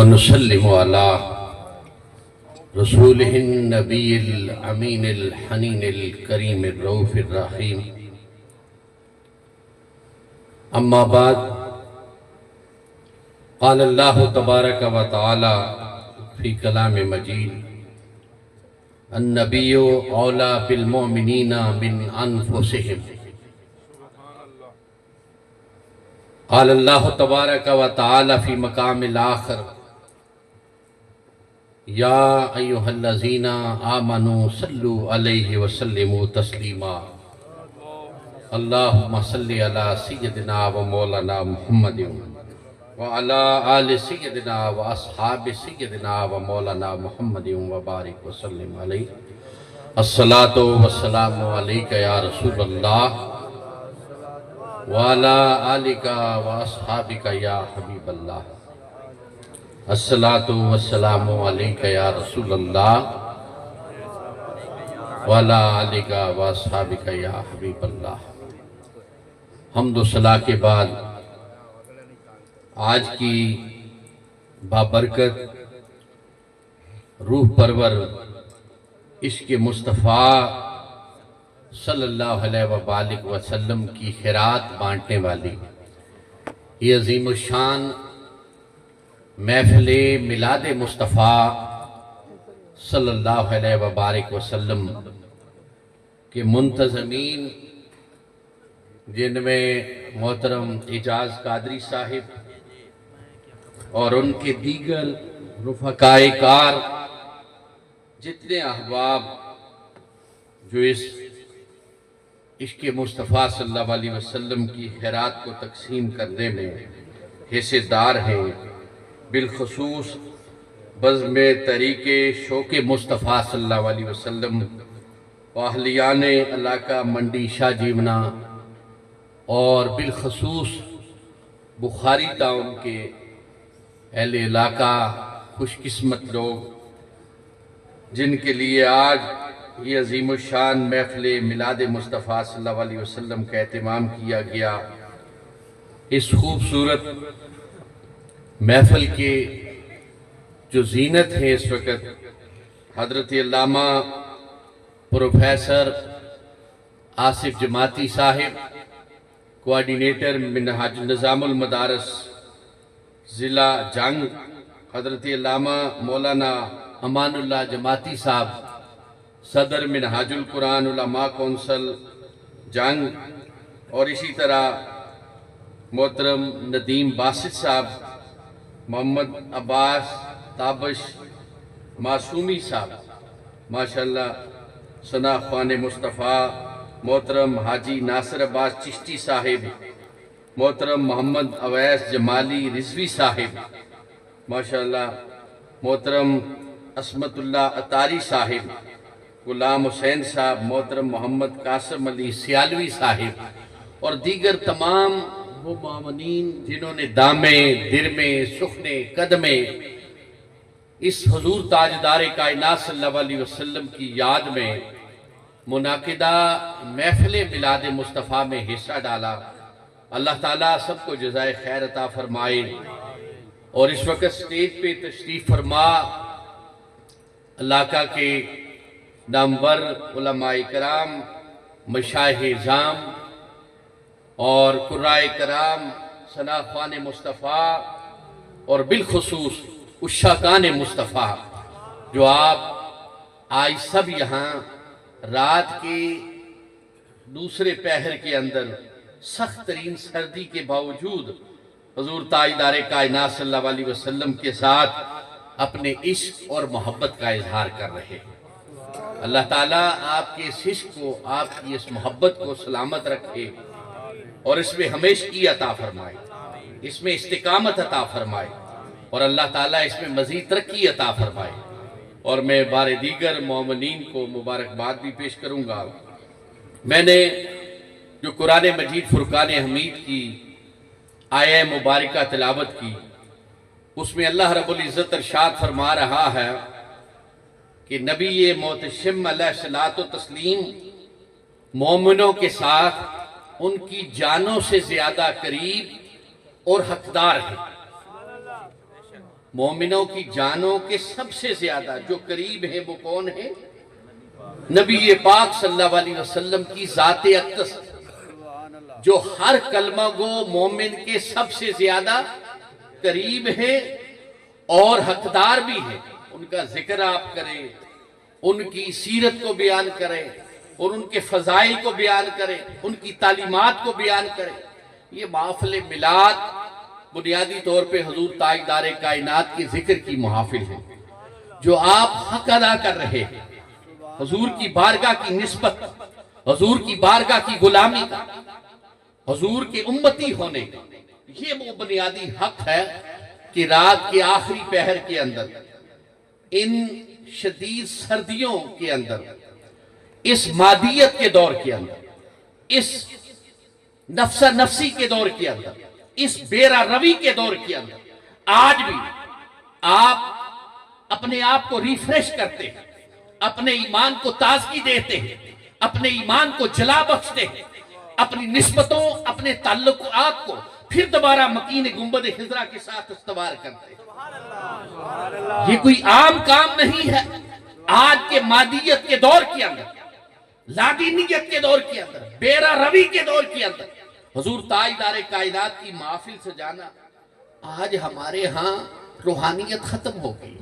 ونسلم على رسوله النبي الأمين الحنين الكريم الرؤوف الرحيم. أما بعد، قال الله تبارك وتعالى في كلام مجيد: النبي أولى بالمؤمنين من أنفسهم. قال الله تبارك وتعالى في مقام الآخر: يا أيها الذين آمنوا صلوا عليه وسلموا تسليما. اللهم صل على سيدنا ومولانا محمد وعلى آل سيدنا وأصحاب سيدنا ومولانا محمد وبارك وسلم عليه. الصلاة والسلام عليك يا رسول الله وعلى آلك وأصحابك يا حبيب الله. الصلاة والسلام عليك يا رسول الله وعلى آلك وأصحابك يا حبيب الله. حمد و ثنا کے بعد آج کی بابرکت روح پرور عشق مصطفیٰ صلی اللہ علیہ وآلہ وسلم کی خیرات بانٹنے والی یہ عظیم الشان محفل میلاد مصطفیٰ صلی اللہ علیہ وآلہ وسلم کے منتظمین، جن میں محترم اعجاز قادری صاحب اور ان کے دیگر رفقائے کار، جتنے احباب جو اس عشق مصطفیٰ صلی اللہ علیہ وسلم کی خیرات کو تقسیم کرنے میں حصے دار ہیں، بالخصوص بزم طریق شوق مصطفیٰ صلی اللہ علیہ وسلم و اہلیان علاقہ منڈی شاہ جیونا، اور بالخصوص بخاری ٹاؤن کے اہل علاقہ، خوش قسمت لوگ جن کے لیے آج یہ عظیم الشان محفل میلاد مصطفیٰ صلی اللہ علیہ وسلم کا اہتمام کیا گیا. اس خوبصورت محفل کے جو زینت ہے اس وقت حضرت علامہ پروفیسر آصف جماعتی صاحب، کوارڈینیٹر منہاج نظام المدارس ضلع جنگ، حضرت علامہ مولانا امان اللہ جماعتی صاحب، صدر منہاج القرآن علماء کونسل جنگ، اور اسی طرح محترم ندیم باسط صاحب، محمد عباس تابش معصومی صاحب، ماشاءاللہ ثنا خوان مصطفیٰ، محترم حاجی ناصر عباس چشتی صاحب، محترم محمد اویس جمالی رضوی صاحب، ماشاءاللہ محترم عصمت اللہ اتاری صاحب، غلام حسین صاحب، محترم محمد قاسم علی سیالوی صاحب، اور دیگر تمام وہ معاونین جنہوں نے دامے، درمے، سخنے، قدمے اس حضور تاجدار کائنات صلی اللہ علیہ وسلم کی یاد میں منعقدہ محفل میلاد مصطفیٰ میں حصہ ڈالا. اللہ تعالیٰ سب کو جزائے خیر عطا فرمائے. اور اس وقت سٹیج پہ تشریف فرما علاقہ کے نامور علماء کرام، مشائخ اعظام اور قرائے کرام، ثنا خوان مصطفیٰ، اور بالخصوص عشاقان مصطفیٰ، جو آپ آج سب یہاں رات کے دوسرے پہر کے اندر سخت ترین سردی کے باوجود حضور تاجدار کائنات صلی اللہ علیہ وسلم کے ساتھ اپنے عشق اور محبت کا اظہار کر رہے ہیں. اللہ تعالیٰ آپ کے اس عشق کو، آپ کی اس محبت کو سلامت رکھے اور اس میں ہمیشگی عطا فرمائے، اس میں استقامت عطا فرمائے، اور اللہ تعالیٰ اس میں مزید ترقی عطا فرمائے. اور میں بار دیگر مومنین کو مبارکباد بھی پیش کروں گا. میں نے جو قرآن مجید فرقان حمید کی آیہ مبارکہ تلاوت کی، اس میں اللہ رب العزت ارشاد فرما رہا ہے کہ نبی محتشم علیہ الصلوۃ والتسلیم مومنوں کے ساتھ ان کی جانوں سے زیادہ قریب اور حقدار ہیں. مومنوں کی جانوں کے سب سے زیادہ جو قریب ہیں وہ کون ہیں؟ نبی پاک صلی اللہ علیہ وسلم کی ذات اقدس، جو ہر کلمہ گو مومن کے سب سے زیادہ قریب ہے اور حقدار بھی ہے۔ ان کا ذکر آپ کریں، ان کی سیرت کو بیان کریں اور ان کے فضائل کو بیان کریں، ان کی تعلیمات کو بیان کریں۔ یہ محفل میلاد بنیادی طور پہ حضور تاجدار کائنات کے ذکر کی محافل ہے، جو آپ حق ادا کر رہے ہیں حضور کی بارگاہ کی نسبت، حضور کی بارگاہ کی غلامی کا، حضور کے امتی ہونے کا۔ یہ وہ بنیادی حق ہے کہ رات کے آخری پہر کے اندر، ان شدید سردیوں کے اندر، اس مادیت کے دور کے اندر، اس نفسہ نفسی کے دور کے اندر، اس بیرا روی کے دور کے اندر، آج بھی آپ اپنے آپ کو ریفریش کرتے ہیں، اپنے ایمان کو تازگی دیتے ہیں، اپنے ایمان کو جلا بخشتے ہیں، اپنی نسبتوں، اپنے تعلقات کو پھر دوبارہ مکین گنبد خضرا کے ساتھ استوار کرتے ہیں۔ یہ کوئی عام کام نہیں ہے۔ آج کے مادیت کے دور کے اندر، لادینیت کے دور کے اندر، بیرا روی کے دور کے اندر حضور تاجدار کائنات کی محافل سے جانا، آج ہمارے ہاں روحانیت ختم ہو گئی،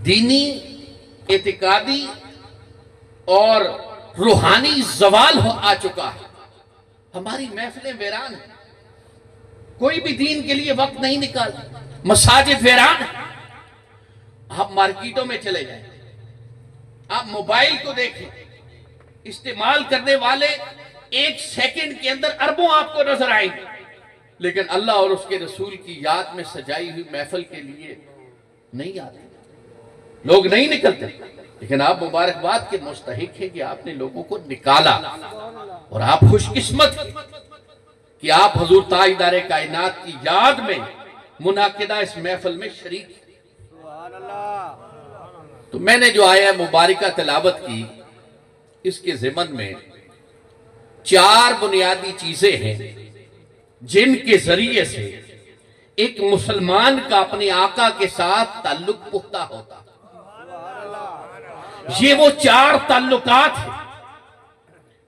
دینی، اعتقادی اور روحانی زوال آ چکا ہے۔ ہماری محفلیں ویران ہیں، کوئی بھی دین کے لیے وقت نہیں نکالتا، مساجد ویران ہیں۔ آپ مارکیٹوں میں چلے جائیں، آپ موبائل کو دیکھیں، استعمال کرنے والے ایک سیکنڈ کے اندر اربوں آپ کو نظر آئیں گے، لیکن اللہ اور اس کے رسول کی یاد میں سجائی ہوئی محفل کے لیے نہیں آتے، لوگ نہیں نکلتے۔ لیکن آپ مبارکباد کے مستحق ہیں کہ آپ نے لوگوں کو نکالا، اور آپ خوش قسمت ہیں کہ آپ حضور تاجدار کائنات کی یاد میں منعقدہ اس محفل میں شریک ہیں۔ تو میں نے جو آیہ مبارکہ تلاوت کی، اس کے ضمن میں 4 بنیادی چیزیں ہیں جن کے ذریعے سے ایک مسلمان کا اپنے آقا کے ساتھ تعلق پختہ ہوتا ہے۔ یہ وہ 4 تعلقات ہیں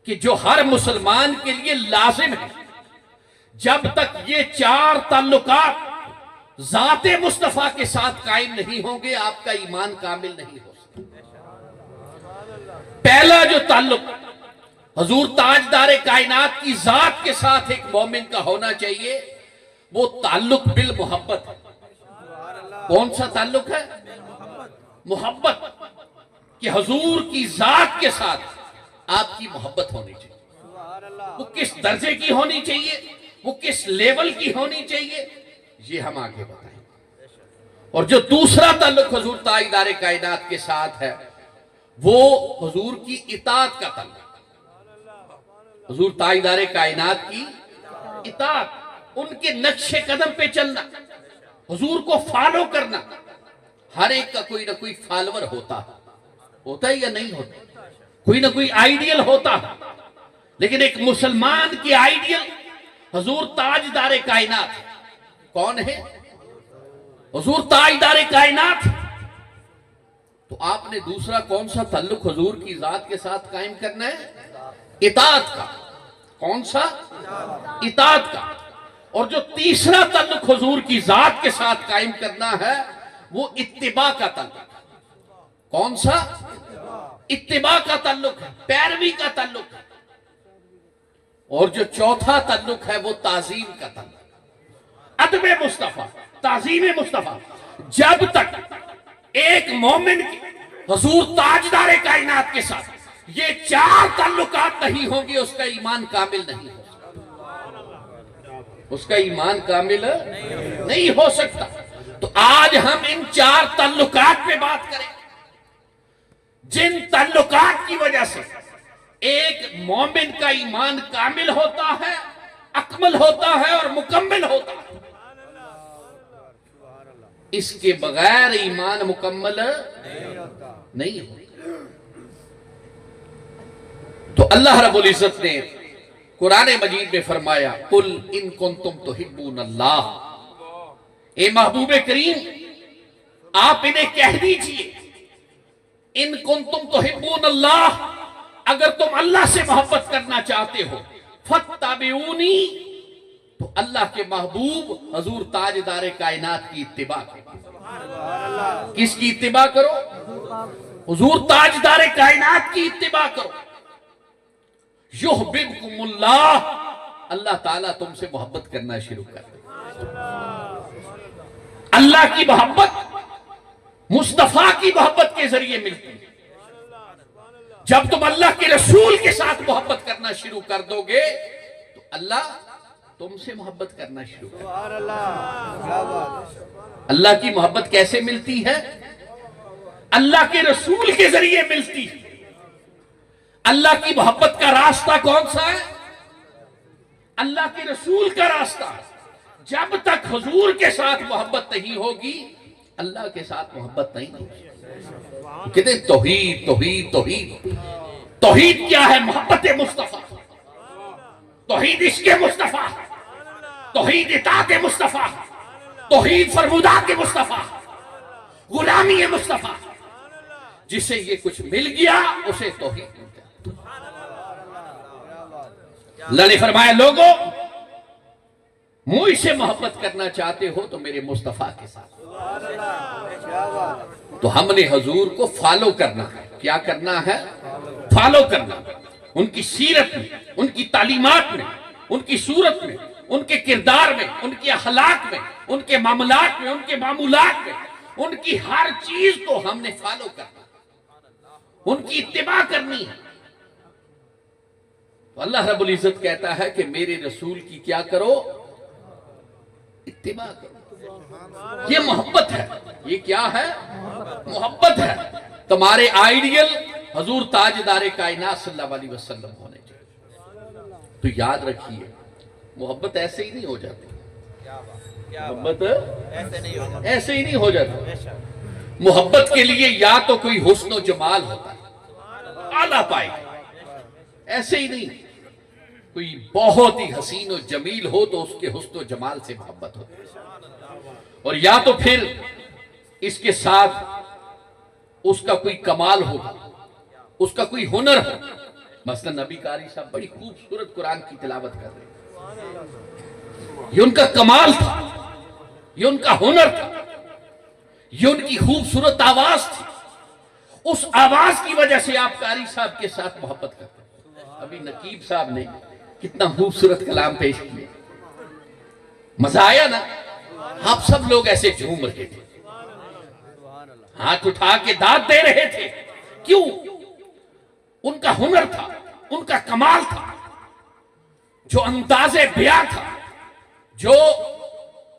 کہ جو ہر مسلمان کے لیے لازم ہے۔ جب تک یہ 4 تعلقات ذات مصطفیٰ کے ساتھ قائم نہیں ہوں گے، آپ کا ایمان کامل نہیں ہو سکتا۔ پہلا جو تعلق حضور تاجدار کائنات کی ذات کے ساتھ ایک مومن کا ہونا چاہیے، وہ تعلق بالمحبت ہے۔ کون سا تعلق ہے؟ محبت، کہ حضور کی ذات کے ساتھ آپ کی محبت ہونی چاہیے۔ وہ کس درجے کی ہونی چاہیے، وہ کس لیول کی ہونی چاہیے، یہ ہم آگے بتائیں۔ اور جو دوسرا تعلق حضور تاجدار کائنات کے ساتھ ہے، وہ حضور کی اطاعت کا تعلق۔ حضور تاجدار کائنات کی اطاعت، ان کے نقش قدم پہ چلنا، حضور کو فالو کرنا۔ ہر ایک کا کوئی نہ کوئی فالور ہوتا ہے یا نہیں ہوتا، کوئی نہ کوئی آئیڈیل ہوتا ہے، لیکن ایک مسلمان کی آئیڈیل حضور تاجدار کائنات کون ہے؟ حضور تاجدار کائنات۔ تو آپ نے دوسرا کون سا تعلق حضور کی ذات کے ساتھ قائم کرنا ہے؟ اطاعت کا۔ کون سا؟ اطاعت کا۔ اور جو تیسرا تعلق حضور کی ذات کے ساتھ قائم کرنا ہے، وہ اتباع کا تعلق۔ کون سا؟ اتباع کا تعلق ہے، پیروی کا تعلق ہے۔ اور جو چوتھا تعلق ہے، وہ تعظیم کا تعلق، ادب مصطفیٰ، تعظیم مصطفیٰ۔ جب تک ایک مومن کی حضور تاجدار کائنات کے ساتھ یہ 4 تعلقات نہیں ہوں گے، اس کا ایمان کامل نہیں ہو سکتا، اس کا ایمان کامل نہیں ہو سکتا۔ تو آج ہم ان 4 تعلقات پہ بات کریں، جن تعلقات کی وجہ سے ایک مومن کا ایمان کامل ہوتا ہے، اکمل ہوتا ہے اور مکمل ہوتا ہے۔ اس کے بغیر ایمان مکمل نہیں ہوتا۔ تو اللہ رب العزت نے قرآن مجید میں فرمایا، قُلْ إِن كُنْتُمْ تُحِبُّونَ اللَّهَ، اے محبوب کریم آپ انہیں کہہ دیجئے ان کنتم تحبون اللہ، اگر تم اللہ سے محبت کرنا چاہتے ہو فاتبعونی، تو اللہ کے محبوب حضور تاجدار کائنات کی اتباع کرو۔ کس کی اتباع کرو؟ حضور تاجدار کائنات کی اتباع کرو۔ یحببکم اللہ، اللہ تعالیٰ تم سے محبت کرنا شروع کر دے۔ اللہ کی محبت مصطفیٰ کی محبت کے ذریعے ملتی ہے۔ جب تم اللہ کے رسول کے ساتھ محبت کرنا شروع کر دو گے تو اللہ تم سے محبت کرنا شروع کر دے۔ اللہ کی محبت کیسے ملتی ہے؟ اللہ کے رسول کے ذریعے ملتی ہے۔ اللہ کی محبت کا راستہ کون سا ہے؟ اللہ کے رسول کا راستہ۔ جب تک حضور کے ساتھ محبت نہیں ہوگی اللہ کے ساتھ محبت نہیں ہوگی۔ کہتے ہیں توحید توحید توحید۔ توحید کیا ہے؟ محبت مصطفیٰ، توحید عشق مصطفیٰ، توحید اطاعت مصطفیٰ، توحید فرمودات مصطفیٰ، غلامی مصطفیٰ۔ جسے یہ کچھ مل گیا اسے توحید مل گیا۔ اللہ نے فرمایا لوگوں مجھ سے محبت کرنا چاہتے ہو تو میرے مصطفیٰ کے ساتھ۔ تو ہم نے حضور کو فالو کرنا ہے۔ کیا کرنا ہے؟ فالو کرنا۔ ان کی سیرت میں، ان کی تعلیمات میں، ان کی صورت میں، ان کے کردار میں، ان کے اخلاق میں، ان کے معاملات میں، ان کے معمولات میں، ان کی ہر چیز کو ہم نے فالو کرنا، ان کی اتباع کرنی ہے۔ تو اللہ رب العزت کہتا ہے کہ میرے رسول کی کیا کرو؟ اتباع کرو۔ یہ محبت ہے۔ یہ کیا ہے؟ محبت ہے۔ تمہارے آئیڈیل حضور تاجدار کائنات صلی اللہ علیہ وسلم ہونے چاہیے۔ تو یاد رکھیے محبت ایسے ہی نہیں ہو جاتی۔ محبت ایسے ہی نہیں ہو جاتی۔ محبت کے لیے یا تو کوئی حسن و جمال ہوتا ہے، اعلیٰ پائے، ایسے ہی نہیں۔ کوئی بہت ہی حسین و جمیل ہو تو اس کے حسن و جمال سے محبت ہوتی ہے، اور یا تو پھر اس کے ساتھ اس کا کوئی کمال ہوگا، اس کا کوئی ہنر ہو۔ مثلا نبی قاری صاحب بڑی خوبصورت قرآن کی تلاوت کر رہے ہیں، یہ ان کا کمال تھا، یہ ان کا ہنر تھا، یہ ان کی خوبصورت آواز تھی۔ اس آواز کی وجہ سے آپ قاری صاحب کے ساتھ محبت کرتے ہیں۔ ابھی نقیب صاحب نے کتنا خوبصورت کلام پیش کیا، مزہ آیا نا؟ آپ سب لوگ ایسے جھوم رہے تھے، ہاتھ اٹھا کے داد دے رہے تھے۔ کیوں؟ ان کا ہنر تھا، ان کا کمال تھا، جو انداز بیاں تھا، جو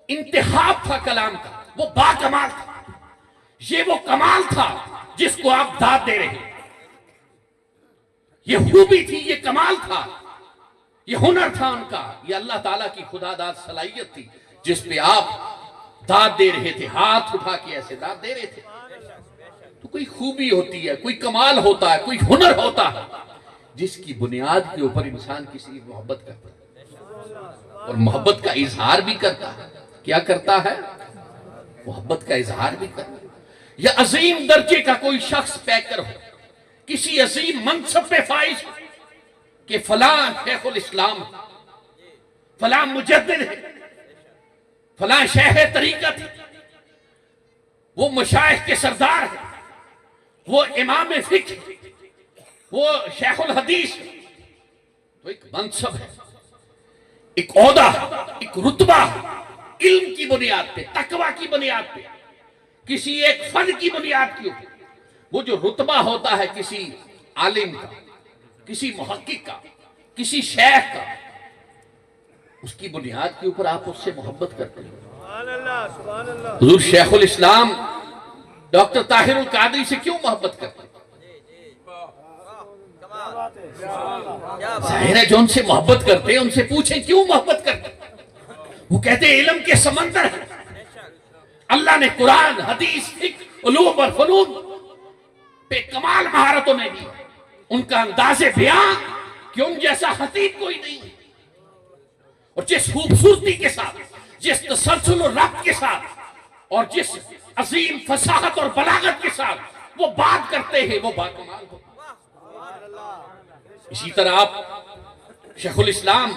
انتخاب تھا کلام کا، وہ با کمال تھا۔ یہ وہ کمال تھا جس کو آپ داد دے رہے ہیں۔ یہ خوبی تھی، یہ کمال تھا، یہ ہنر تھا ان کا، یہ اللہ تعالیٰ کی خدا داد صلاحیت تھی جس پہ آپ داد دے رہے تھے، ہاتھ اٹھا کے ایسے داد دے رہے تھے۔ تو کوئی خوبی ہوتی ہے، کوئی کمال ہوتا ہے، کوئی ہنر ہوتا ہے جس کی بنیاد کے اوپر انسان کسی کی محبت کرتا ہے اور محبت کا اظہار بھی کرتا ہے۔ کیا کرتا ہے؟ محبت کا اظہار بھی کرتا ہے۔ یا عظیم درجے کا کوئی شخص پیکر ہو، کسی عظیم منصب پہ فائز ہو کہ فلاں شیخ الاسلام، فلاں مجدد ہے، فلاں شیخ طریقت ہے، وہ مشائخ کے سردار ہے، وہ امام فقہ ہے، وہ شیخ الحدیث ہے۔ تو ایک منصب ہے، ایک عہدہ ہے، ایک رتبہ ہے، علم کی بنیاد پہ، تقوی کی بنیاد پہ، کسی ایک فن کی بنیاد کے اوپر وہ جو رتبہ ہوتا ہے کسی عالم کا، کسی محقق کا، کسی شیخ کا، اس کی بنیاد کے اوپر آپ اس سے محبت کرتے ہیں۔ حضور شیخ الاسلام ڈاکٹر طاہر القادری سے کیوں محبت کرتے ہیں؟ ظاہر ہے جو ان سے محبت کرتے ہیں ان سے پوچھیں کیوں محبت کرتے ہیں؟ وہ کہتے ہیں علم کے سمندر ہے، اللہ نے قرآن، حدیث، فقہ، علوم اور فنون پہ کمال مہارتوں نے دی، ان کا انداز بیاں کہ ان جیسا خطیب کوئی نہیں، اور جس خوبصورتی کے ساتھ جس تسلسل و ربط کے ساتھ اور جس عظیم فصاحت اور بلاغت کے ساتھ وہ بات کرتے ہیں وہ باکمال ہوتا ہے۔ اسی طرح آپ شیخ الاسلام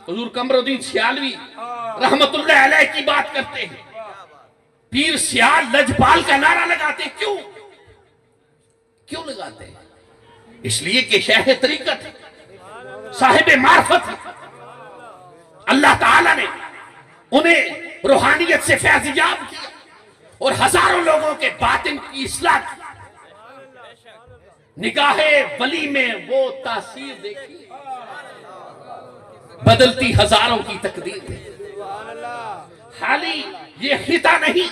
حضور قمر الدین سیالوی رحمت اللہ علیہ کی بات کرتے ہیں، پیر سیال لجپال کا نعرہ لگاتے ہیں۔ کیوں لگاتے ہیں؟ اس لیے کہ شیخ طریقت صاحب معرفت اللہ تعالیٰ نے انہیں روحانیت سے فیض یاب کیا اور ہزاروں لوگوں کے باطن کی اصلاح کی۔ نگاہ ولی میں وہ تاثیر دیکھی بدلتی ہزاروں کی تقدیر ہے۔ حالی یہ خطہ نہیں،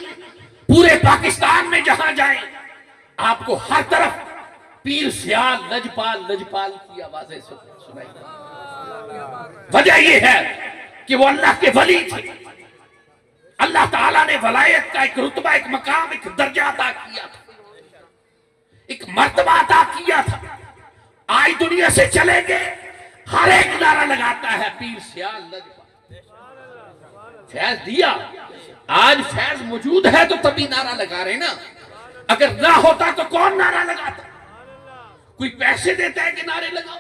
پورے پاکستان میں جہاں جائیں آپ کو ہر طرف پیر سیال لجپال کی آوازیں سنائی۔ وجہ یہ ہے کہ وہ اللہ کے ولی تھے، اللہ تعالیٰ نے ولایت کا ایک رتبہ، ایک مقام، ایک درجہ عطا کیا تھا، ایک مرتبہ عطا کیا تھا۔ آج دنیا سے چلے گئے ہر ایک نعرہ لگاتا ہے پیر سیال لجپال۔ فیض دیا، آج فیض موجود ہے تو تبھی نعرہ لگا رہے نا، اگر نہ ہوتا تو کون نعرہ لگاتا؟ کوئی پیسے دیتا ہے کہ نعرے لگاؤ؟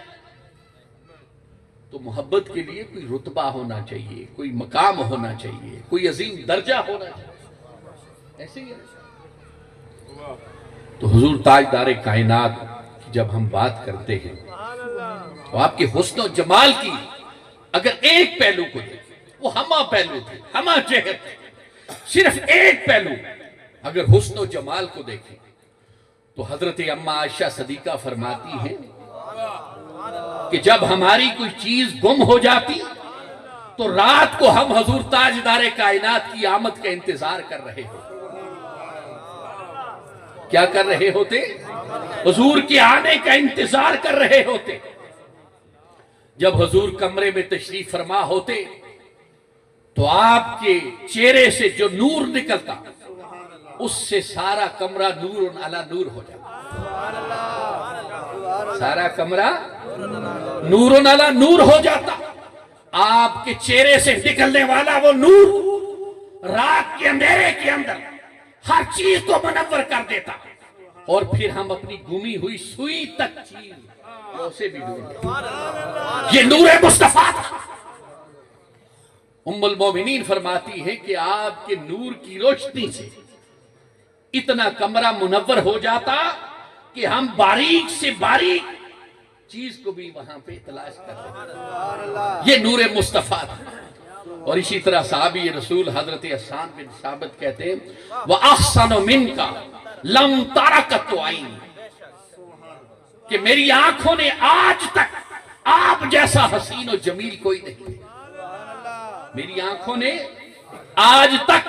تو محبت کے لیے کوئی رتبہ ہونا چاہیے، کوئی مقام ہونا چاہیے، کوئی عظیم درجہ ہونا چاہیے، ایسے ہی ہے۔ تو حضور تاجدار کائنات کی جب ہم بات کرتے ہیں تو آپ کے حسن و جمال کی اگر ایک پہلو کو دیکھیں، وہ ہمہ پہلو تھے، ہمہ چہر تھے، صرف ایک پہلو اگر حسن و جمال کو دیکھیں تو حضرت اماں عائشہ صدیقہ فرماتی ہیں کہ جب ہماری کوئی چیز گم ہو جاتی تو رات کو ہم حضور تاجدار کائنات کی آمد کا انتظار کر رہے ہوتے۔ کیا کر رہے ہوتے؟ حضور کے آنے کا انتظار کر رہے ہوتے۔ جب حضور کمرے میں تشریف فرما ہوتے تو آپ کے چہرے سے جو نور نکلتا اس سے سارا کمرہ نور علی نور ہو جاتا، سارا کمرہ نور علی نور ہو جاتا۔ آپ کے چہرے سے نکلنے والا وہ نور رات کے اندھیرے کے اندر ہر چیز کو منور کر دیتا، اور پھر ہم اپنی گمی ہوئی سوئی تک چیز اسے بھی ڈھونڈتے۔ یہ نور مصطفیٰ تھا۔ ام المومنین فرماتی ہے کہ آپ کے نور کی روشنی سے اتنا کمرہ منور ہو جاتا کہ ہم باریک سے باریک چیز کو بھی وہاں پہ تلاش کرتے۔ یہ نور مصطفیٰ تھا۔ اور اسی طرح صحابی رسول حضرت حسان بن ثابت کہتے ہیں وَأَحْسَنُ مِنْكَ لَمْ تَرَكَتُ عَيْنِ، کہ میری آنکھوں نے آج تک آپ جیسا حسین و جمیل کوئی نہیں، میری آنکھوں نے آج تک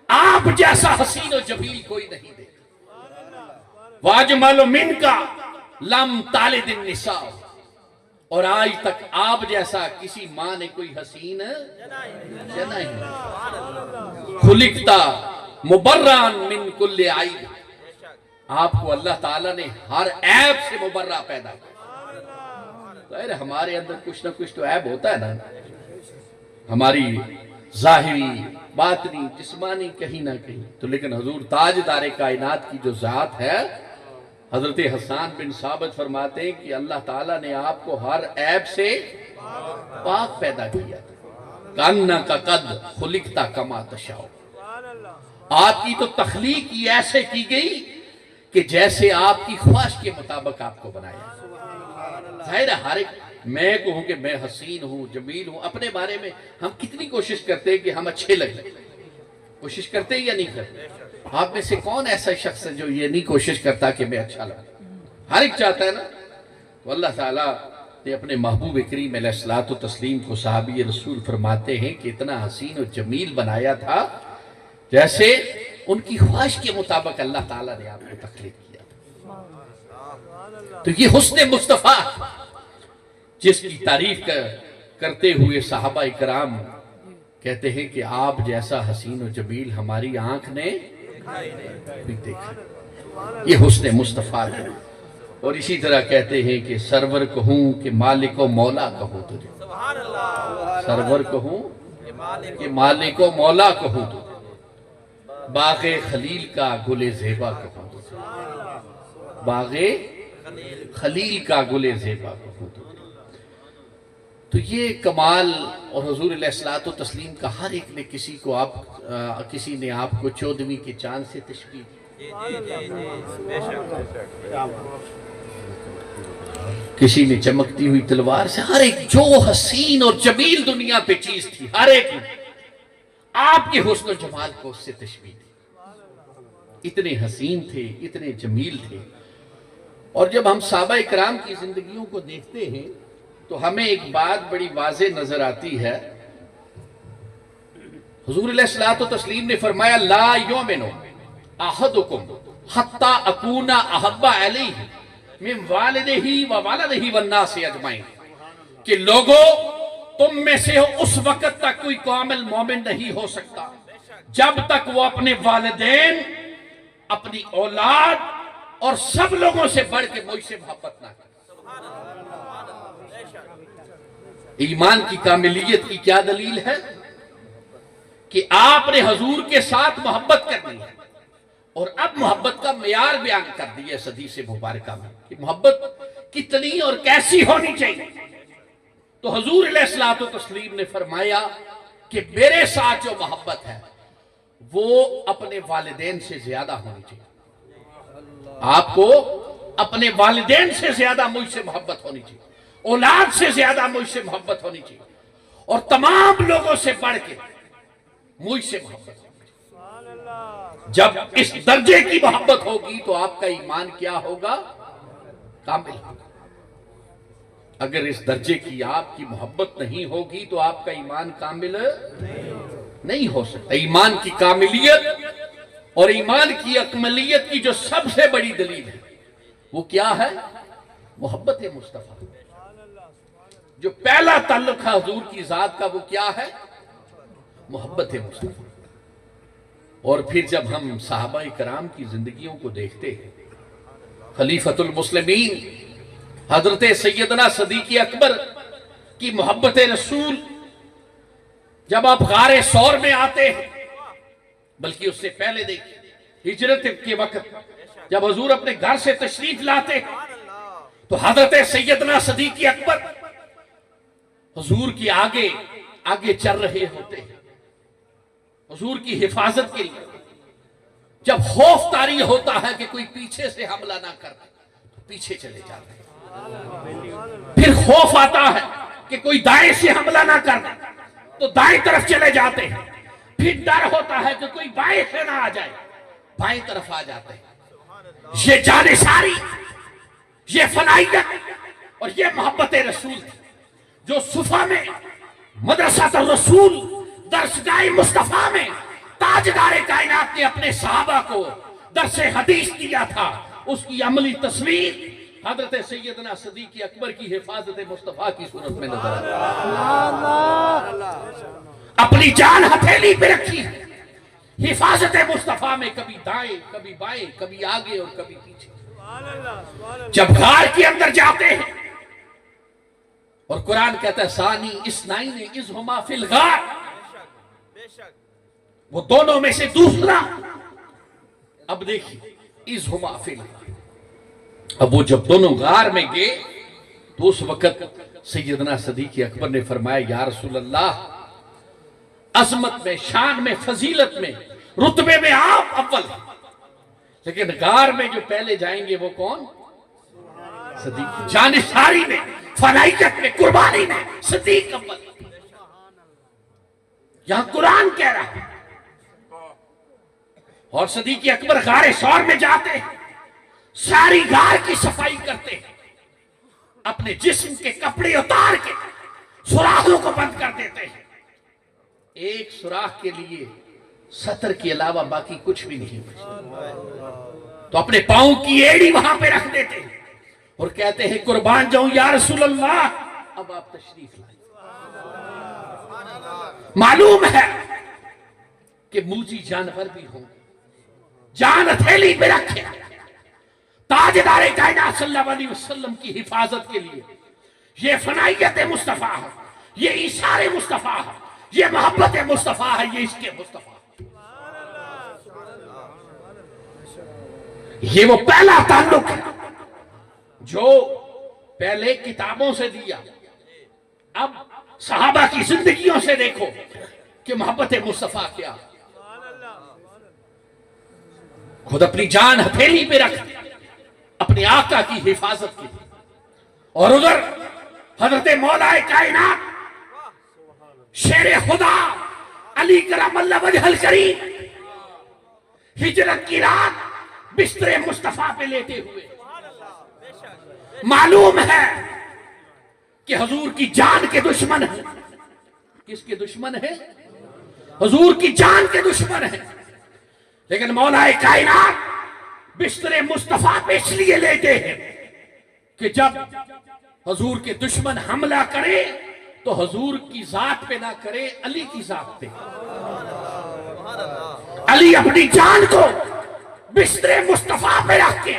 آپ جیسا حسین و جمیل کوئی نہیں دیکھا۔ وَأَجْمَلُ مِنْكَ لَمْ تَلِدِ النِّسَاءُ، اور آج تک آپ جیسا کسی ماں نے کوئی حسین جنا ہی نہیں۔ خلقتا مبرّان من کل عیب، آپ کو اللہ تعالیٰ نے ہر عیب سے مبرّہ پیدا کیا۔ ظاہر ہمارے اندر کچھ نہ کچھ تو عیب ہوتا ہے نا، ہماری ظاہری باطنی جسمانی کہیں نہ کہیں تو، لیکن حضور تاجدار کائنات کی جو ذات ہے، حضرت حسان بن ثابت فرماتے ہیں کہ اللہ تعالیٰ نے آپ کو ہر عیب سے پاک پیدا کیا۔ کَأَنَّكَ قَدْ خُلِقْتَ كَمَا تَشَاءُ، آپ کی تو تخلیق ہی ایسے کی گئی کہ جیسے آپ کی خواہش کے مطابق آپ کو بنایا۔ ظاہر ہے ہر ایک، میں کہوں کہ میں حسین ہوں، جمیل ہوں، اپنے بارے میں ہم کتنی کوشش کرتے ہیں کہ ہم اچھے لگیں، کوشش کرتے ہیں یا نہیں کرتے؟ آپ میں سے کون ایسا شخص ہے جو یہ نہیں کوشش کرتا کہ میں اچھا لگوں؟ ہر ایک چاہتا ہے نا۔ تو اللہ تعالیٰ نے اپنے محبوب کریم علیہ الصلوۃ والتسلیم کو صحابی رسول فرماتے ہیں کہ اتنا حسین و جمیل بنایا تھا جیسے ان کی خواہش کے مطابق اللہ تعالیٰ نے آپ کو تخلیق کیا تھا۔ تو یہ حسن مصطفیٰ جس کی تعریف کرتے ہوئے صحابہ کرام کہتے ہیں کہ آپ جیسا حسین و جمیل ہماری آنکھ نے بھی دیکھا۔ یہ حسن مصطفیٰ ہے۔ اور اسی طرح کہتے ہیں کہ سرور کہوں کہ مالک و مولا کہوں تجھے، سرور کہوں کہ مالک و مولا کہوں تو باغ خلیل کا گل زیبا کہوں تو باغ خلیل کا گل زیبا کہوں تو یہ کمال. اور حضور علیہ الصلوۃ والتسلیم کا ہر ایک نے کسی نے آپ کو 14ویں کے چاند سے تشبیہ دی, کسی نے چمکتی ہوئی تلوار سے. ہر ایک جو حسین اور جمیل دنیا پہ چیز تھی, ہر ایک نے آپ کے حسن و جمال کو اس سے تشبیہ دی. اتنے حسین تھے, اتنے جمیل تھے. اور جب ہم صحابہ اکرام کی زندگیوں کو دیکھتے ہیں تو ہمیں ایک بات بڑی واضح نظر آتی ہے. حضور علیہ الصلوۃ والتسلیم نے فرمایا لا یؤمن احدکم حتی اکون احب الیہ من والدہ و والدہ والناس اجمعین, کہ لوگوں تم میں سے اس وقت تک کوئی کامل مومن نہیں ہو سکتا جب تک وہ اپنے والدین, اپنی اولاد اور سب لوگوں سے بڑھ کے مجھ سے محبت نہ کرے. ایمان کی کاملیت کی کیا دلیل ہے کہ آپ نے حضور کے ساتھ محبت کرنی ہے, اور اب محبت کا معیار بیان کر دیا اس حدیث مبارکہ میں کہ محبت کتنی اور کیسی ہونی چاہیے. تو حضور علیہ الصلوۃ والتسلیم نے فرمایا کہ میرے ساتھ جو محبت ہے وہ اپنے والدین سے زیادہ ہونی چاہیے. آپ کو اپنے والدین سے زیادہ مجھ سے محبت ہونی چاہیے, اولاد سے زیادہ مجھ سے محبت ہونی چاہیے, اور تمام لوگوں سے بڑھ کے مجھ سے محبت ہونی چاہیے. جب اس درجے کی محبت ہوگی تو آپ کا ایمان کیا ہوگا؟ کامل ہوگا. اگر اس درجے کی آپ کی محبت نہیں ہوگی تو آپ کا ایمان کامل نہیں ہو سکتا. ایمان کی کاملیت اور ایمان کی اکملیت کی جو سب سے بڑی دلیل ہے وہ کیا ہے؟ محبت مصطفیٰ. جو پہلا تعلق ہے حضور کی ذات کا وہ کیا ہے؟ محبت مصطفیٰ. اور پھر جب ہم صحابہ کرام کی زندگیوں کو دیکھتے ہیں, خلیفۃ المسلمین حضرت سیدنا صدیق اکبر کی محبت رسول, جب آپ غار ثور میں آتے ہیں, بلکہ اس سے پہلے دیکھیں ہجرت کے وقت جب حضور اپنے گھر سے تشریف لاتے تو حضرت سیدنا صدیق اکبر حضور کی آگے چل رہے ہوتے ہیں حضور کی حفاظت کے لیے. جب خوف طاری ہوتا ہے کہ کوئی پیچھے سے حملہ نہ کر تو پیچھے چلے جاتے ہیں. پھر خوف آتا ہے کہ کوئی دائیں سے حملہ نہ کر تو دائیں طرف چلے جاتے ہیں. پھر ڈر ہوتا ہے کہ کوئی بائیں سے نہ آ جائے, بائیں طرف آ جاتے ہیں. یہ جانثاری, یہ فنائیت اور یہ محبت رسول جو صفا میں مدرسۃ الرسول درسگاہ مصطفیٰ میں تاجدار کائنات نے اپنے صحابہ کو درس حدیث دیا تھا, اس کی عملی تصویر حضرت سیدنا صدیق اکبر کی حفاظت مصطفیٰ کی صورت میں نظر آتی. اپنی جان ہتھیلی پہ رکھی, حفاظت مصطفیٰ میں کبھی دائیں کبھی بائیں, کبھی آگے اور کبھی پیچھے. جب غار کے اندر جاتے ہیں اور قرآن کہتا ہے ثانی اثنین اذ ہما فی الغار, وہ دونوں میں سے دوسرا. اب دیکھیے اذ ہما فی الغار, اب وہ جب دونوں غار میں گئے تو اس وقت سیدنا صدیق اکبر نے فرمایا یا رسول اللہ, عظمت میں, شان میں, فضیلت میں, رتبے میں آپ اول ہیں, لیکن غار میں جو پہلے جائیں گے وہ کون؟ صدیق. جانثاری میں, فنائیت میں, قربانی میں صدیق اول. یہاں قرآن کہہ رہا ہے. اور صدیق اکبر غار ثور میں جاتے ہیں, ساری غار کی صفائی کرتے ہیں, اپنے جسم کے کپڑے اتار کے سوراخوں کو بند کر دیتے ہیں. ایک سوراخ کے لیے سطر کے علاوہ باقی کچھ بھی نہیں بچتا. تو اپنے پاؤں کی ایڑی وہاں پہ رکھ دیتے ہیں اور کہتے ہیں قربان جاؤں یا رسول اللہ, اب آپ تشریف لائیں. معلوم ہے کہ موذی جانور بھی ہوں, جان ہتھیلی پہ رکھے تاجدار کائنات صلی اللہ علیہ وسلم کی حفاظت کے لیے. یہ فنائیت مصطفیٰ ہے, یہ ایثار مصطفیٰ ہے, یہ محبت مصطفیٰ ہے، یہ عشق مصطفیٰ، یہ وہ پہلا تعلق ہے جو پہلے کتابوں سے دیا، اب صحابہ کی زندگیوں سے دیکھو کہ محبت مصطفیٰ کیا، خود اپنی جان ہتھیلی پہ رکھ اپنے آقا کی حفاظت کی، اور ادھر حضرت مولا کائنات شیر خدا علی کرم اللہ وجہ الکریم ہجرت کی رات بستر مصطفیٰ پہ لیتے ہوئے، معلوم ہے کہ حضور کی جان کے دشمن ہیں۔ کس کے دشمن ہیں؟ حضور کی جان کے دشمن ہیں، لیکن مولا کائنات بستر مصطفیٰ پہ اس لیے لیتے ہیں کہ جب حضور کے دشمن حملہ کرے تو حضور کی ذات پہ نہ کرے، علی کی ذات پہ۔ علی اپنی جان کو بستر مصطفیٰ پہ رکھ کے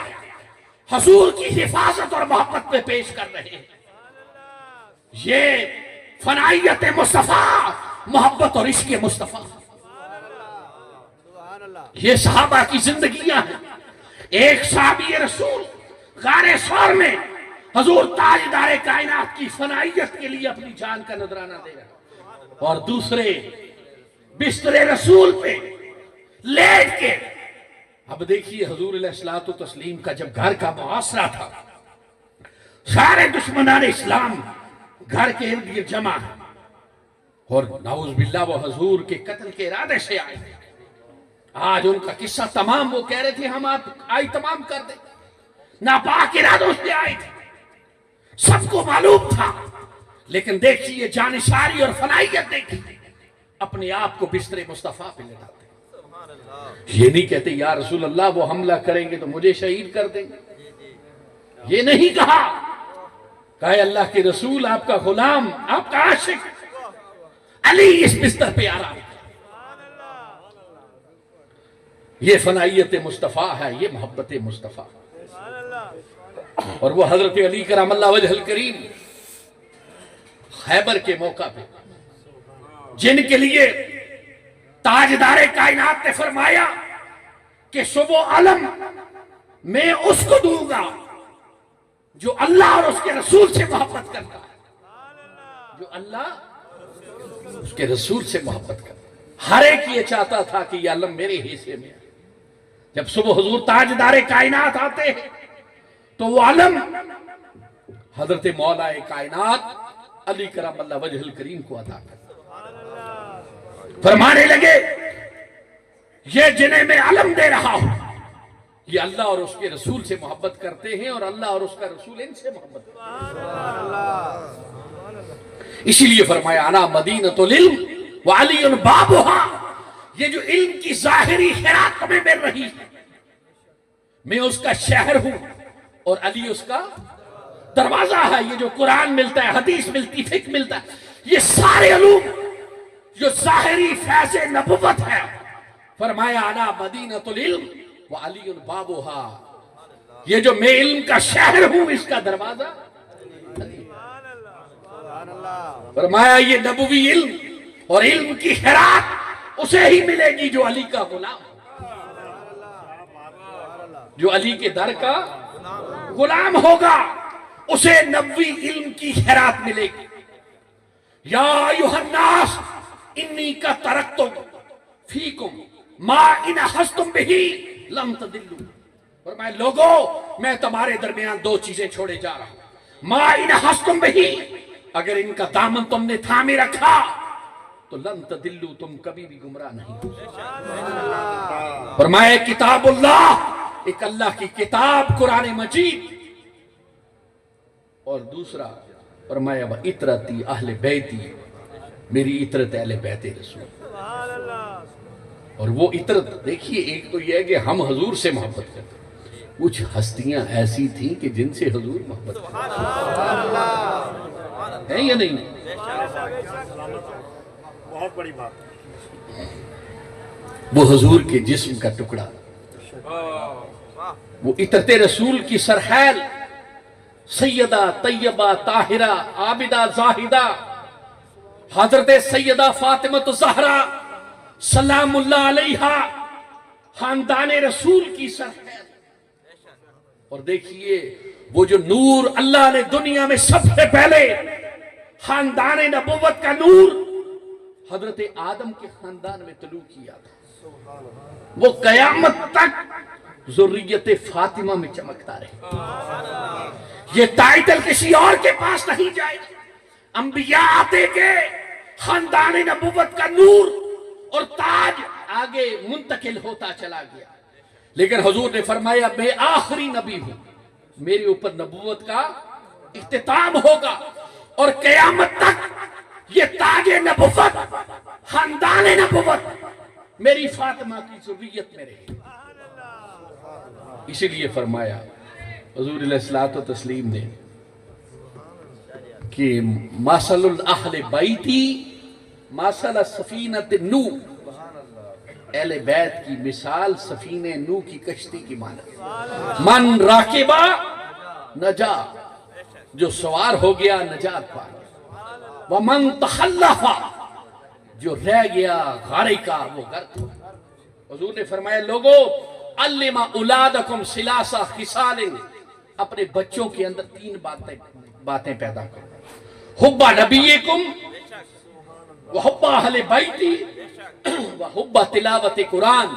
حضور کی حفاظت اور محبت پہ پیش کر رہے ہیں۔ یہ فنائیت مصطفیٰ، محبت اور عشق مصطفیٰ، یہ صحابہ کی زندگیاں ہیں۔ ایک صحابی رسول غار ثور میں حضور تاجدار کائنات کی فنائیت کے لیے اپنی جان کا نذرانہ دے رہا، اور دوسرے بستر رسول پہ لیٹ کے۔ اب دیکھیے حضور علیہ الصلوۃ والتسلیم کا جب گھر کا محاصرہ تھا، سارے دشمنان اسلام گھر کے ارد گرد جمع، اور نعوذ باللہ وہ حضور کے قتل کے ارادے سے آئے۔ آج ان کا قصہ تمام وہ کہہ رہے تھے ہم آپ آئی تمام کر دیں، ناپاک ارادوں سے آئے تھے، سب کو معلوم تھا، لیکن دیکھیے جانشاری اور فنائیت دیکھیے، اپنے آپ کو بستر مصطفیٰ پہ لٹاتے۔ یہ نہیں کہتے یا رسول اللہ وہ حملہ کریں گے تو مجھے شہید کر دیں گے، یہ نہیں کہا، کہا اے اللہ کے رسول آپ کا غلام، آپ کا عاشق علی اس بستر پہ آرام ہے۔ یہ فنائیت مصطفیٰ ہے، یہ محبت مصطفیٰ، اور وہ حضرت علی کرم اللہ وجہ الکریم خیبر کے موقع پہ جن کے لیے تاجدار کائنات نے فرمایا کہ صبح علم میں اس کو دوں گا جو اللہ اور اس کے رسول سے محبت کرتا ہے، جو اللہ اس کے رسول سے محبت کرتا ہے۔ ہر ایک یہ چاہتا تھا کہ یہ علم میرے حصے میں ہے۔ جب صبح حضور تاجدار کائنات آتے ہیں تو وہ علم حضرت مولا کائنات علی کرم اللہ وجہ الکریم کو عطا کرتا، فرمانے لگے یہ جنہیں میں علم دے رہا ہوں یہ اللہ اور اس کے رسول سے محبت کرتے ہیں، اور اللہ اور اس کا رسول ان سے محبت کرتے ہیں۔ اسی لیے فرمایا انا مدینۃ العلم وعلی بابھا، یہ جو علم کی ظاہری خیرات تمہیں مل رہی ہے، میں اس کا شہر ہوں اور علی اس کا دروازہ ہے۔ یہ جو قرآن ملتا ہے، حدیث ملتی، فقہ ملتا ہے، یہ سارے علوم جو ظاہری فیض نبوت ہے، فرمایا انا مدینۃ العلم وعلی بابھا، یہ جو میں علم کا شہر ہوں اس کا دروازہ علی۔ فرمایا یہ نبوی علم اور علم کی خیرات اسے ہی ملے گی جو علی کا غلام، جو علی کے در کا غلام ہوگا، اسے نبوی علم کی خیرات ملے گی۔ یا ایھا الناس انی کا ترکتم فیکم ما ان اخذتم بہ لم تضلوا، فرمایا لوگو میں تمہارے درمیان دو چیزیں چھوڑے جا رہا ہوں، ما ان اخذتم بہ، اگر ان کا دامن تم نے تھامے رکھا تو لن تضلوا، تم کبھی بھی گمراہ نہیں ہو۔ فرمایا کتاب اللہ، ایک اللہ کی کتاب قرآن مجید، اور دوسرا فرمایا وَإِطْرَتِي اہل بیتی، میری عطرت اہل بیت رسول۔ اور وہ عطرت دیکھیے، ایک تو یہ ہے کہ ہم حضور سے محبت کرتے ہیں، کچھ ہستیاں ایسی تھیں کہ جن سے حضور محبت کرتے ہیں یا نہیں؟ بہت بڑی بات، وہ حضور کے جسم کا ٹکڑا، وہ عطرت رسول کی سرحیل، سیدہ طیبہ طاہرہ عابدہ زاہدہ، حضرت سیدہ فاطمہ زہرا سلام اللہ علیہا خاندان رسول کی سر ہے. اور دیکھیے وہ جو نور اللہ نے دنیا میں سب سے پہلے خاندان نبوت کا نور حضرت آدم کے خاندان میں طلوع کیا تھا، وہ قیامت تک ذریت فاطمہ میں چمکتا رہے. یہ ٹائٹل کسی اور کے پاس نہیں جائے گا. انبیاء آتے کے خاندان نبوت کا نور اور تاج آگے منتقل ہوتا چلا گیا، لیکن حضور نے فرمایا میں آخری نبی ہوں، میرے اوپر نبوت کا اختتام ہوگا اور قیامت تک یہ تاج نبوت خاندان نبوت میری فاطمہ کی ذریت میں رہے. اسی لیے فرمایا حضور علیہ الصلوۃ والتسلیم نے کہ مثل اہل بیتی مثل سفینۃ نوح، اہل بیت کی مثال سفینہ نوح کی کشتی کی مانند. من راکبہ نجا، جو سوار ہو گیا نجات پا گیا. ومن تخلف، جو رہ گیا غارق کا وہ غرق ہو. حضور نے فرمایا لوگو علم اولادکم ثلاث خصال، اپنے بچوں کے اندر 3 باتیں پیدا کرو. حب نبیکم وحب اہل بیتی وحب تلاوت قرآن.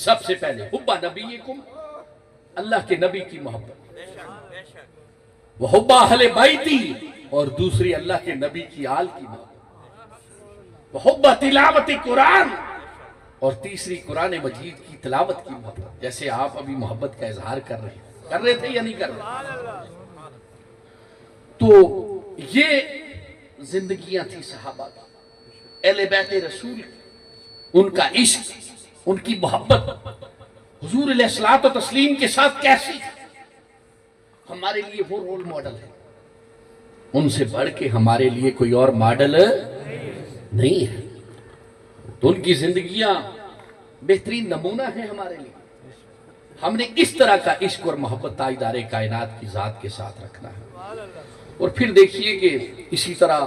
سب سے پہلے حب نبیکم، اللہ کے نبی کی محبت، وحب اہل بیتی، اور دوسری اللہ کے نبی کی آل کی محبت، وحب تلاوت قرآن، اور تیسری قرآن مجید کی تلاوت کی محبت. جیسے آپ ابھی محبت کا اظہار کر رہے تھے یا نہیں کر رہے؟ تو یہ زندگیاں تھی صحابہ کی، اہل بیت رسول کی، ان کا عشق، ان کی محبت حضور علیہ الصلوۃ والتسلیم کے ساتھ کیسی تھی. ہمارے لیے وہ رول ماڈل ہے، ان سے بڑھ کے ہمارے لیے کوئی اور ماڈل نہیں ہے. تو ان کی زندگیاں بہترین نمونہ ہیں ہمارے لیے. ہم نے اس طرح کا عشق اور محبت تاجدار کائنات کی ذات کے ساتھ رکھنا ہے. اور پھر دیکھیے کہ اسی طرح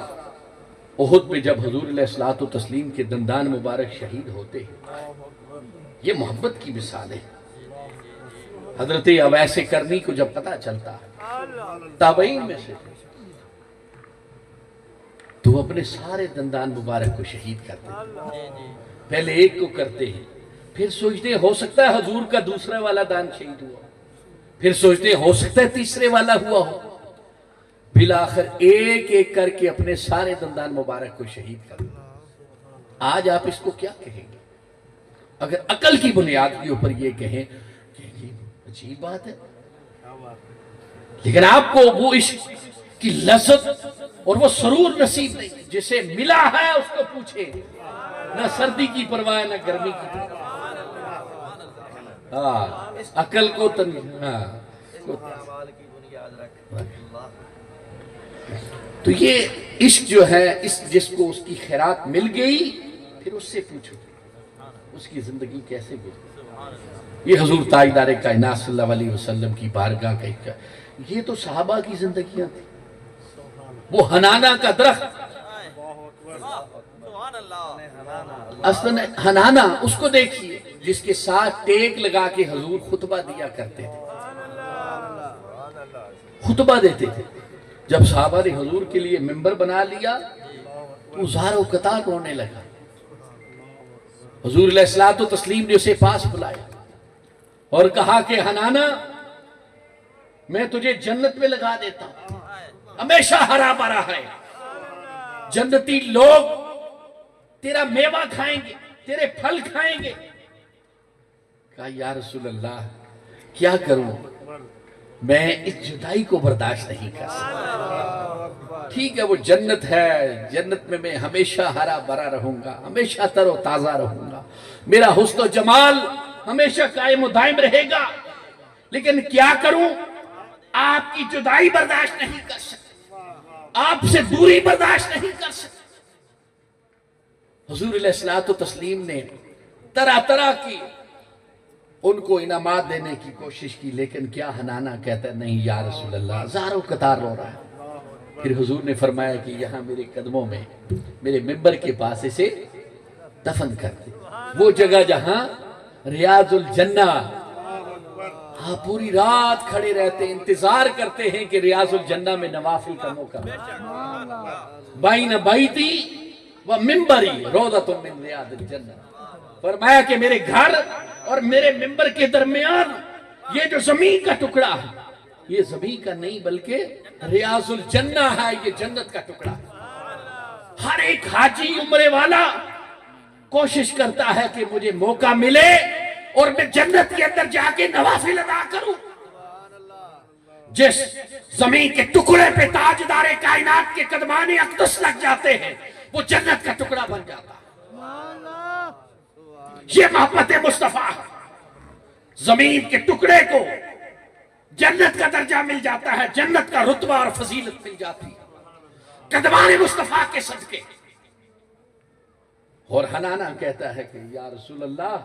احد پہ جب حضور علیہ الصلوۃ والتسلیم کے دندان مبارک شہید ہوتے ہیں، یہ محبت کی مثال ہے. حضرت اویس کرنی کو جب پتہ چلتا ہے تابعین میں سے، تو وہ اپنے سارے دندان مبارک کو شہید کرتے ہیں. پہلے ایک کو کرتے ہیں، پھر سوچتے ہیں ہو سکتا ہے حضور کا دوسرا والا دان شہید ہوا، پھر سوچتے ہیں ہو سکتا ہے تیسرے والا ہوا ہو. بالآخر ایک ایک کر کے اپنے سارے دندان مبارک کو شہید کر دیا. آج آپ اس کو کیا کہیں گے؟ اگر عقل کی بنیاد کے اوپر یہ کہیں کہ یہ عجیب بات ہے، لیکن آپ کو وہ عشق کی لذت اور وہ سرور نصیب نہیں. جسے ملا ہے اس کو پوچھے، نہ سردی کی پرواہ نہ گرمی کی پرواہ. عقل کو تو یہ عشق جو ہے، جس کو اس کی خیرات مل گئی، پھر اس سے پوچھو اس کی زندگی کیسے گزری. یہ حضور تاجدار کائنات صلی اللہ علیہ وسلم کی بارگاہ کا، یہ تو صحابہ کی زندگیاں تھی. وہ حنانہ کا درخت، اصلاً حنانہ اس کو دیکھیے جس کے ساتھ ٹیک لگا کے حضور خطبہ دیا کرتے تھے، خطبہ دیتے تھے. جب صحابہ نے حضور کے لیے ممبر بنا لیا تو زار و قطار رونے لگا. حضور علیہ الصلوۃ والتسلیم نے اسے پاس بلایا اور کہا کہ حنانہ میں تجھے جنت میں لگا دیتا ہوں، ہمیشہ ہرا بھرا ہے، جنتی لوگ تیرا میوہ کھائیں گے، تیرے پھل کھائیں گے. کہا یا رسول اللہ کیا کروں، میں اس جدائی کو برداشت نہیں کر سکتا. ٹھیک ہے وہ جنت ہے، جنت میں میں ہمیشہ ہرا بھرا رہوں گا، ہمیشہ تر و تازہ رہوں گا، میرا حسن و جمال ہمیشہ قائم و دائم رہے گا، لیکن کیا کروں، آپ کی جدائی برداشت نہیں کر سکتا، آپ سے دوری برداشت نہیں کر سکتا. حضور علیہ الصلوۃ والتسلیم نے طرح طرح کی ان کو انعامات دینے کی کوشش کی، لیکن کیا حنانہ کہتا ہے نہیں یا رسول اللہ، زار و قطار رو رہا ہے. پھر حضور نے فرمایا کہ یہاں میرے قدموں میں میرے ممبر کے پاس اسے دفن کر دے، وہ جگہ جہاں ریاض الجنہ، آپ پوری رات کھڑے رہتے ہیں، انتظار کرتے ہیں کہ ریاض الجنہ میں نوافل کا موقع بین بیتی و ممبری روضۃ من ریاض الجنہ، فرمایا کہ میرے گھر اور میرے ممبر کے درمیان یہ جو زمین کا ٹکڑا ہے، یہ زمین کا نہیں بلکہ ریاض الجنہ ہے، یہ جنت کا ٹکڑا ہے۔ ہر ایک حاجی عمرے والا کوشش کرتا ہے کہ مجھے موقع ملے اور میں جنت کے اندر جا کے نوافل ادا کروں۔ جس زمین کے ٹکڑے پہ تاجدار کائنات کے قدمان اقدس لگ جاتے ہیں وہ جنت کا ٹکڑا بن جاتا ہے۔ یہ محبت مصطفیٰ ہے، زمین کے ٹکڑے کو جنت کا درجہ مل جاتا ہے، جنت کا رتبہ اور فضیلت مل جاتی ہے قدمان مصطفیٰ کے صدقے۔ اور حنانہ کہتا ہے کہ یا رسول اللہ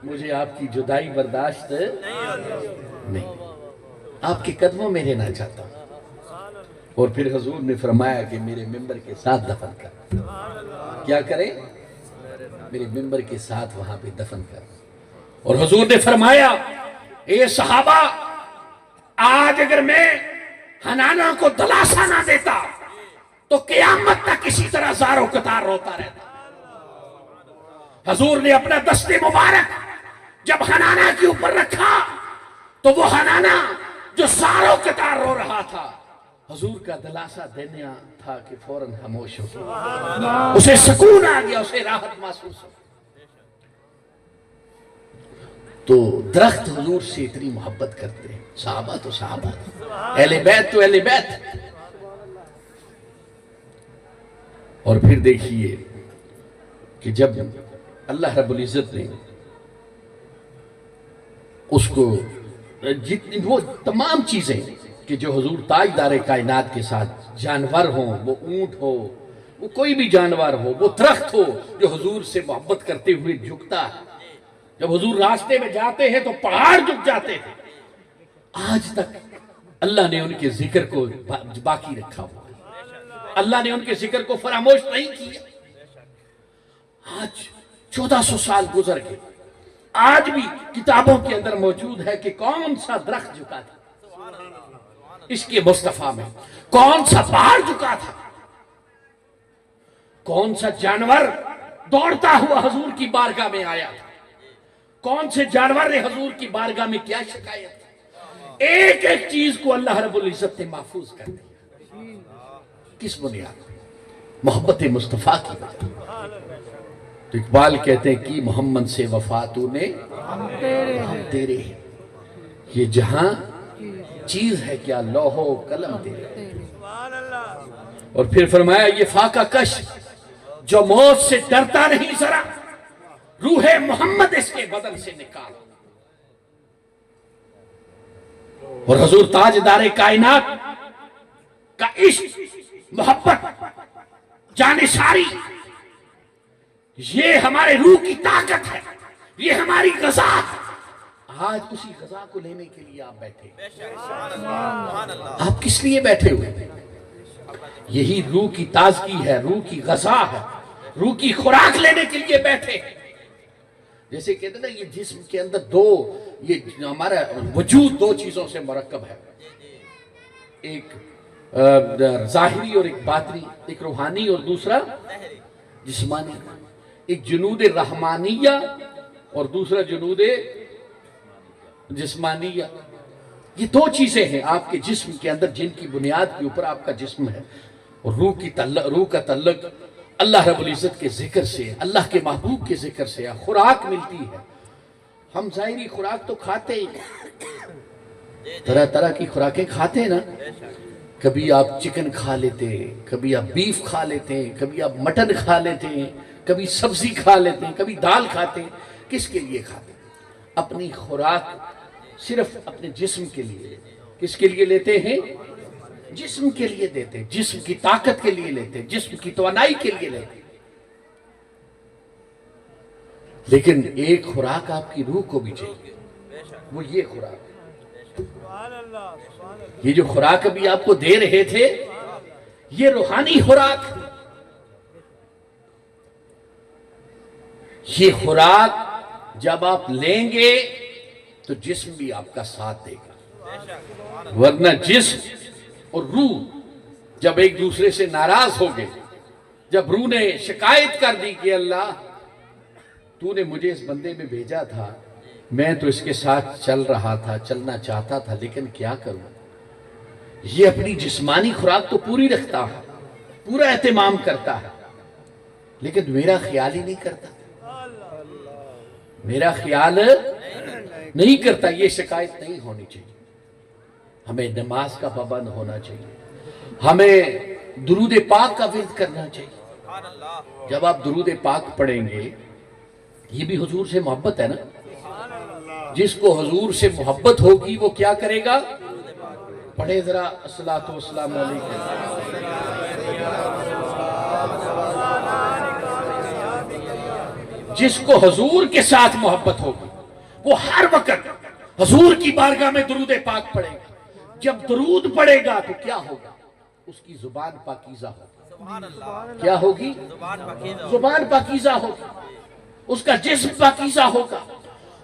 مجھے آپ کی جدائی برداشت نہیں، آپ کے قدموں میں رہنا چاہتا ہوں۔ اور پھر حضور نے فرمایا کہ میرے ممبر کے ساتھ دفن کر، کیا کریں؟ میرے ممبر کے ساتھ وہاں پہ دفن کر۔ اور حضور نے فرمایا اے صحابہ، آج اگر میں حنانہ کو دلاسا نہ دیتا تو قیامت تک کسی طرح زار و قطار روتا رہتا۔ حضور نے اپنا دست مبارک جب حنانہ کے اوپر رکھا تو وہ حنانہ جو زار و قطار رو رہا تھا، حضور کا دلاسا دینا تھا کہ فوراً خاموش ہو گیا، اسے سکون آ گیا، اسے راحت محسوس ہو۔ تو درخت حضور سے اتنی محبت کرتے ہیں، صحابہ تو صحابہ، اہل بیت تو اہل بیت۔ اور پھر دیکھیے کہ جب اللہ رب العزت نے اس کو جتنی وہ تمام چیزیں کہ جو حضور تاجدار کائنات کے ساتھ، جانور ہوں، وہ اونٹ ہو، وہ کوئی بھی جانور ہو، وہ درخت ہو جو حضور سے محبت کرتے ہوئے جھکتا ہے، جب حضور راستے میں جاتے ہیں تو پہاڑ جھک جاتے ہیں، آج تک اللہ نے ان کے ذکر کو باقی رکھا ہوا ہے، اللہ نے ان کے ذکر کو فراموش نہیں کیا۔ آج 1400 سال گزر گئے، آج بھی کتابوں کے اندر موجود ہے کہ کون سا درخت جھکا تھا اس کے مصطفیٰ میں، کون سا پہاڑ جھکا تھا، کون سا جانور دوڑتا ہوا حضور کی بارگاہ میں آیا تھا، کون سے جانور نے حضور کی بارگاہ میں کیا شکایت تھی۔ ایک ایک چیز کو اللہ رب العزت نے محفوظ کر دیا، کس بنیاد پہ؟ محبت مصطفیٰ کی وجہ۔ تو اقبال کہتے ہیں کہ محمد سے وفا تو نے ہم تیرے ہیں، یہ جہاں چیز ہے کیا لوح و قلم تیرے۔ اور پھر فرمایا یہ فاقہ کش جو موت سے ڈرتا نہیں ذرا، روح محمد اس کے بدن سے نکال۔ اور حضور تاجدار کائنات کا عشق، محبت، جانشاری، یہ ہمارے روح کی طاقت ہے، یہ ہماری غذا ہے۔ آج اسی غذا کو لینے کے لیے آپ بیٹھے، آپ کس لیے بیٹھے ہوئے؟ یہی روح کی تازگی ہے، روح کی غذا ہے، روح کی خوراک لینے کے لیے بیٹھے۔ جیسے کہتے ہیں نا یہ جسم کے اندر یہ ہمارا وجود دو چیزوں سے مرکب ہے، ایک ظاہری اور ایک باطنی، ایک روحانی اور دوسرا جسمانی، ایک جنود رحمانیہ اور دوسرا جنود جسمانیہ۔ یہ دو چیزیں ہیں آپ کے جسم کے اندر جن کی بنیاد کے اوپر آپ کا جسم ہے، اور روح کا تعلق اللہ رب العزت کے ذکر سے، اللہ کے محبوب کے ذکر سے خوراک ملتی ہے۔ ہم ظاہری خوراک تو کھاتے ہی، طرح طرح کی خوراکیں کھاتے ہیں نا، کبھی آپ چکن کھا لیتے ہیں، کبھی آپ بیف کھا لیتے ہیں، کبھی آپ مٹن کھا لیتے ہیں، کبھی سبزی کھا لیتے ہیں، کبھی دال کھاتے ہیں۔ کس کے لیے کھاتے ہیں؟ اپنی خوراک صرف اپنے جسم کے لیے۔ کس کے لیے لیتے ہیں؟ جسم کے لیے دیتے ہیں، جسم کی طاقت کے لیے لیتے ہیں، جسم کی توانائی کے لیے لیتے ہیں۔ لیکن ایک خوراک آپ کی روح کو بھی چاہیے، وہ یہ خوراک، یہ جو خوراک ابھی آپ کو دے رہے تھے یہ روحانی خوراک، یہ خوراک جب آپ لیں گے تو جسم بھی آپ کا ساتھ دے گا، ورنہ جسم اور روح جب ایک دوسرے سے ناراض ہو گئے، جب روح نے شکایت کر دی کہ اللہ تو نے مجھے اس بندے میں بھیجا تھا، میں تو اس کے ساتھ چل رہا تھا، چلنا چاہتا تھا، لیکن کیا کروں، یہ اپنی جسمانی خوراک تو پوری رکھتا ہے، پورا اہتمام کرتا ہے، لیکن میرا خیال ہی نہیں کرتا، میرا خیال نہیں کرتا۔ یہ شکایت نہیں ہونی چاہیے۔ ہمیں نماز کا پابند ہونا چاہیے، ہمیں درود پاک کا ورد کرنا چاہیے۔ جب آپ درود پاک پڑھیں گے، یہ بھی حضور سے محبت ہے نا، جس کو حضور سے محبت ہوگی وہ کیا کرے گا؟ پڑھے ذرا الصلاۃ والسلام علیکم۔ جس کو حضور کے ساتھ محبت ہوگی وہ ہر وقت حضور کی بارگاہ میں درود پاک پڑھے گا۔ جب درود پڑھے گا تو کیا ہوگا؟ اس کی زبان پاکیزہ ہوگی۔ کیا ہوگی؟ زبان پاکیزہ ہوگی، اس کا جسم پاکیزہ ہوگا،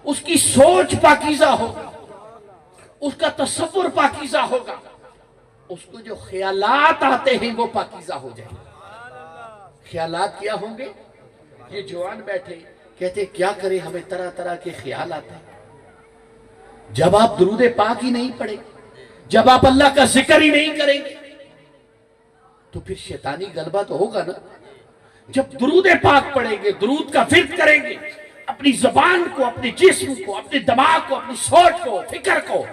اس کی سوچ پاکیزہ ہوگا، اس کا تصور پاکیزہ ہوگا، اس کو جو خیالات آتے ہیں وہ پاکیزہ ہو جائیں گے۔ خیالات کیا ہوں گے؟ یہ جوان بیٹھے کہتے کیا کریں، ہمیں طرح طرح کے خیال آتے ہیں۔ جب آپ درود پاک ہی نہیں پڑھیں، جب آپ اللہ کا ذکر ہی نہیں کریں گے تو پھر شیطانی غلبہ تو ہوگا نا۔ جب درود پاک پڑھیں گے، درود کا ورد کریں گے، اپنی زبان کو، اپنے جسم کو، اپنے دماغ کو، اپنی سوچ کو، فکر کو،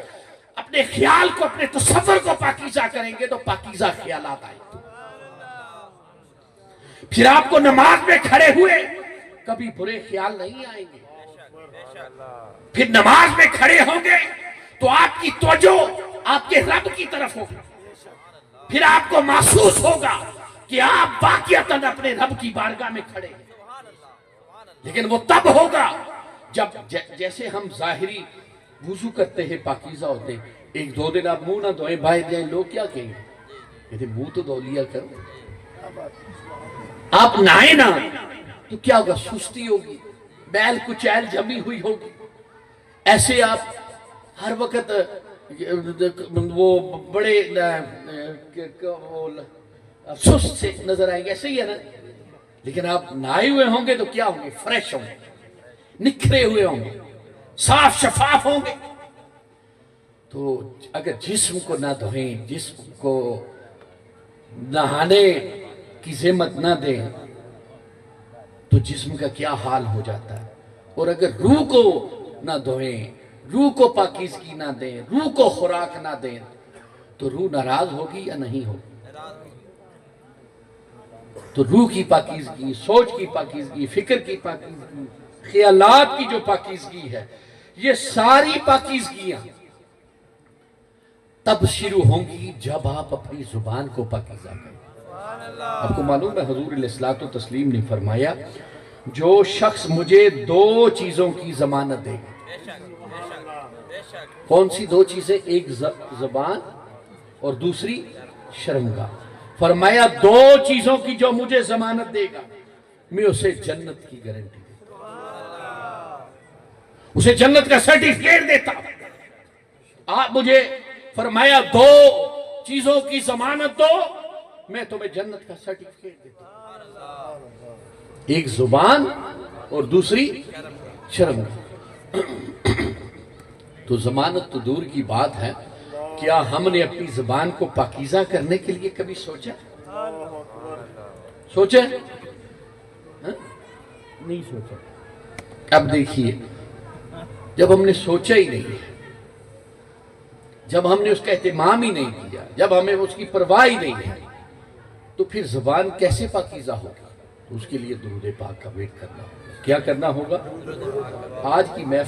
اپنے خیال کو، اپنے تصور کو پاکیزہ کریں گے تو پاکیزہ خیالات آئیں گے۔ پھر آپ کو نماز میں کھڑے ہوئے کبھی برے خیال نہیں آئیں گے۔ پھر نماز میں کھڑے ہوں گے تو آپ کی توجہ آپ کے رب کی طرف ہوگی۔ پھر آپ کو محسوس ہوگا کہ آپ واقعتاً اپنے رب کی بارگاہ میں کھڑے ہیں، لیکن وہ تب ہوگا جب جیسے ہم ظاہری وضو کرتے ہیں، پاکیزہ ہوتے ہیں، ایک دو دن آپ منہ نہ دھوئیں، باہر جائیں، لوگ کیا کہیں گے؟ کہتے منہ تو دھو لیا کرو۔ آپ نہائیں نا تو کیا ہوگا؟ سستی ہوگی، بیل کچیل جمی ہوئی ہوگی۔ ایسے آپ ہر وقت وہ بڑے سست سے نظر آئیں گے، ایسے ہی ہے نا۔ لیکن آپ نہائے ہوئے ہوں گے تو کیا ہوں گے؟ فریش ہوں گے، نکھرے ہوئے ہوں گے، صاف شفاف ہوں گے۔ تو اگر جسم کو نہ دھوئیں، جسم کو نہانے کی ذمت نہ دیں تو جسم کا کیا حال ہو جاتا ہے۔ اور اگر روح کو نہ دھوئیں، روح کو پاکیزگی نہ دیں، روح کو خوراک نہ دیں تو روح ناراض ہوگی یا نہیں ہوگی؟ تو روح کی پاکیزگی، سوچ کی پاکیزگی، فکر کی پاکیزگی، خیالات کی جو پاکیزگی ہے، یہ ساری پاکیزگیاں تب شروع ہوں گی جب آپ اپنی زبان کو پاکیزہ کریں۔ آپ کو معلوم ہے حضور علیہ الصلوۃ والتسلیم نے فرمایا جو شخص مجھے دو چیزوں کی ضمانت دے گا۔ کون سی دو چیزیں؟ ایک زبان اور دوسری شرمگاہ۔ فرمایا دو چیزوں کی جو مجھے ضمانت دے گا میں اسے جنت کی گارنٹی دیتا ہوں، اسے جنت کا سرٹیفکیٹ دیتا ہوں۔ آپ مجھے فرمایا دو چیزوں کی ضمانت دو، میں تمہیں جنت کا سرٹیفکیٹ دیتا ہوں، ایک زبان اور دوسری شرمگاہ۔ تو ضمانت تو دور کی بات ہے، کیا ہم نے اپنی زبان کو پاکیزہ کرنے کے لیے کبھی سوچا؟ سوچا؟ نہیں سوچا۔ اب دیکھیے، جب ہم نے سوچا ہی نہیں ہے، جب ہم نے اس کا اہتمام ہی نہیں کیا، جب ہمیں اس کی پرواہ ہی نہیں ہے، تو پھر زبان کیسے پاکیزہ ہوگی؟ تو اس کے لیے درود پاک کا ویٹ کرنا ہوگا۔ کیا کرنا ہوگا؟ آج کی محفل